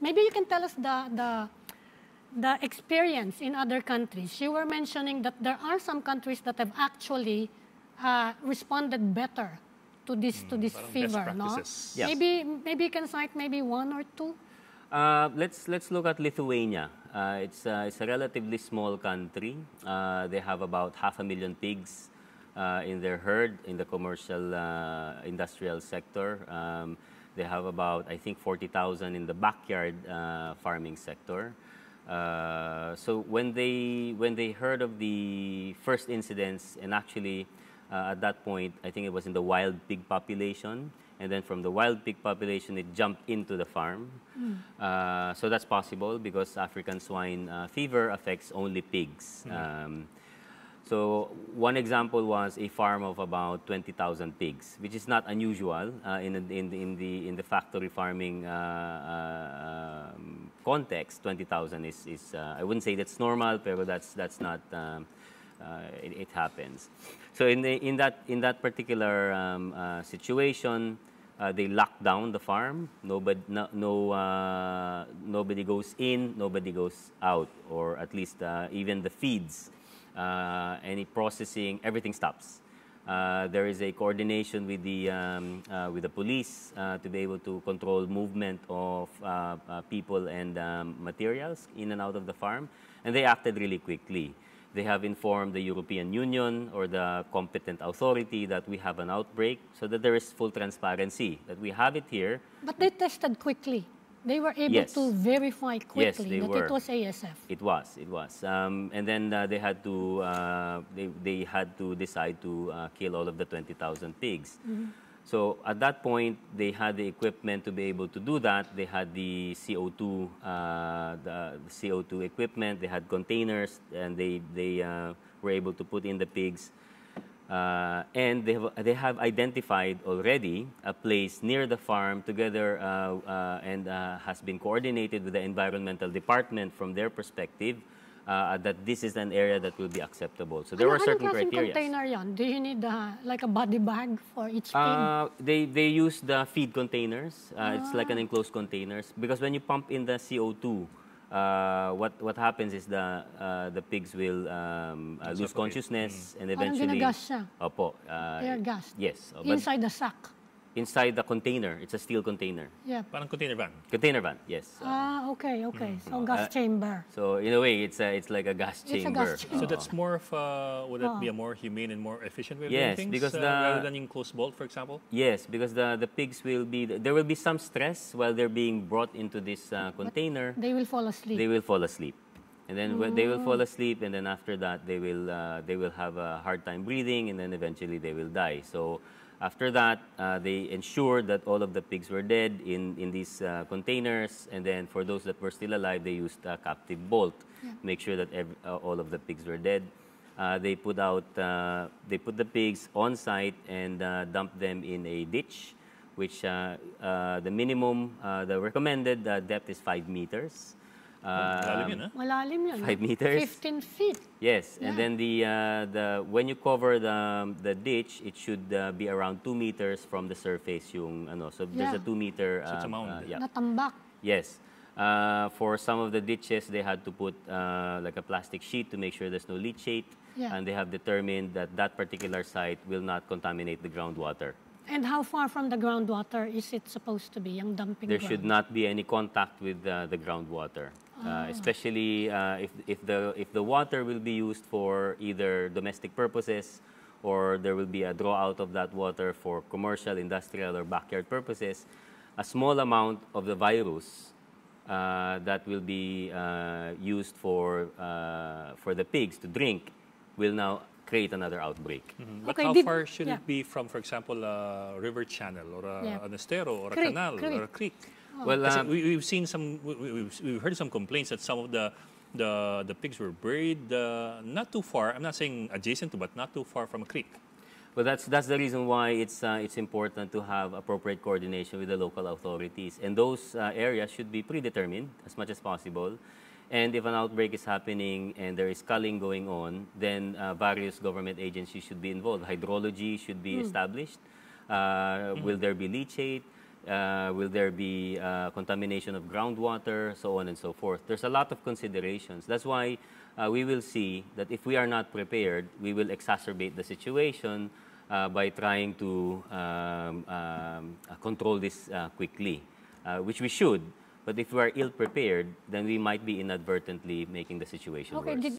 Maybe you can tell us the experience in other countries. You were mentioning that there are some countries that have actually responded better to this fever, no? Yes. Maybe you can cite maybe one or two. Let's look at Lithuania. It's a relatively small country. They have about 500,000 pigs in their herd in the commercial industrial sector. They have about, I think, 40,000 in the backyard farming sector. So when they heard of the first incidents, and actually at that point, I think it was in the wild pig population, and then from the wild pig population, it jumped into the farm. So that's possible because African swine fever affects only pigs. So one example was a farm of about 20,000 pigs, which is not unusual in the factory farming context. 20,000 is I wouldn't say that's normal, but that's not it happens. So in that particular situation, they locked down the farm. Nobody goes in, nobody goes out, or at least even the feeds. Any processing, everything stops. There is a coordination with the police to be able to control movement of people and materials in and out of the farm, and they acted really quickly. They have informed the European Union or the competent authority that we have an outbreak, so that there is full transparency that we have it here. But they tested quickly. They were able to verify quickly that it was ASF. It was. And then they had to decide to kill all of the 20,000 pigs. So at that point, they had the equipment to be able to do that. They had the CO2, the CO2 equipment. They had containers, and they were able to put in the pigs. And they have identified already a place near the farm together and has been coordinated with the environmental department from their perspective that this is an area that will be acceptable. So there were certain criteria. Container yan? Do you need like a body bag for each pig? They use the feed containers. It's like an enclosed containers, because when you pump in the CO2, what happens is the pigs will lose consciousness and eventually. Ginagas siya. Opo. Air gas. Yes. Inside the sack. Inside the container. It's a steel container. Yeah. Parang container van. Container van, yes. Okay. So gas chamber. So in a way, it's like a gas chamber. It's a gas chamber. So that's more of would that be a more humane and more efficient way of doing things? Because rather than enclosed vault, for example? Yes, because the pigs will be, there will be some stress while they're being brought into this container. They will fall asleep. They will fall asleep. And then when they will fall asleep, and then after that, they will have a hard time breathing, and then eventually they will die. So after that, they ensured that all of the pigs were dead in these containers, and then for those that were still alive, they used a captive bolt to make sure that all of the pigs were dead. They put the pigs on site and dumped them in a ditch, which the minimum, the recommended depth is 5 meters. Malalim yun. 5 meters. 15 feet. Yes, and then when you cover the ditch, it should be around 2 meters from the surface. So there's a 2 meter. So it's a mound. Natambak. Yes. For some of the ditches, they had to put like a plastic sheet to make sure there's no leachate, and they have determined that that particular site will not contaminate the groundwater. And how far from the groundwater is it supposed to be, yung dumping There should not be any contact with the groundwater, especially if the water will be used for either domestic purposes, or there will be a draw out of that water for commercial, industrial, or backyard purposes. A small amount of the virus that will be used for the pigs to drink will now create another outbreak. But how far should it be from, for example, a river channel, or an estero, or a canal, or a creek? Well, we've seen we've heard some complaints that some of the pigs were buried not too far. I'm not saying adjacent to, but not too far from a creek. Well, that's the reason why it's important to have appropriate coordination with the local authorities, and those areas should be predetermined as much as possible. And if an outbreak is happening and there is culling going on, then various government agencies should be involved. Hydrology should be established. Will there be leachate? Will there be contamination of groundwater, so on and so forth? There's a lot of considerations. That's why we will see that if we are not prepared, we will exacerbate the situation by trying to control this quickly, which we should. But if we are ill-prepared, then we might be inadvertently making the situation worse.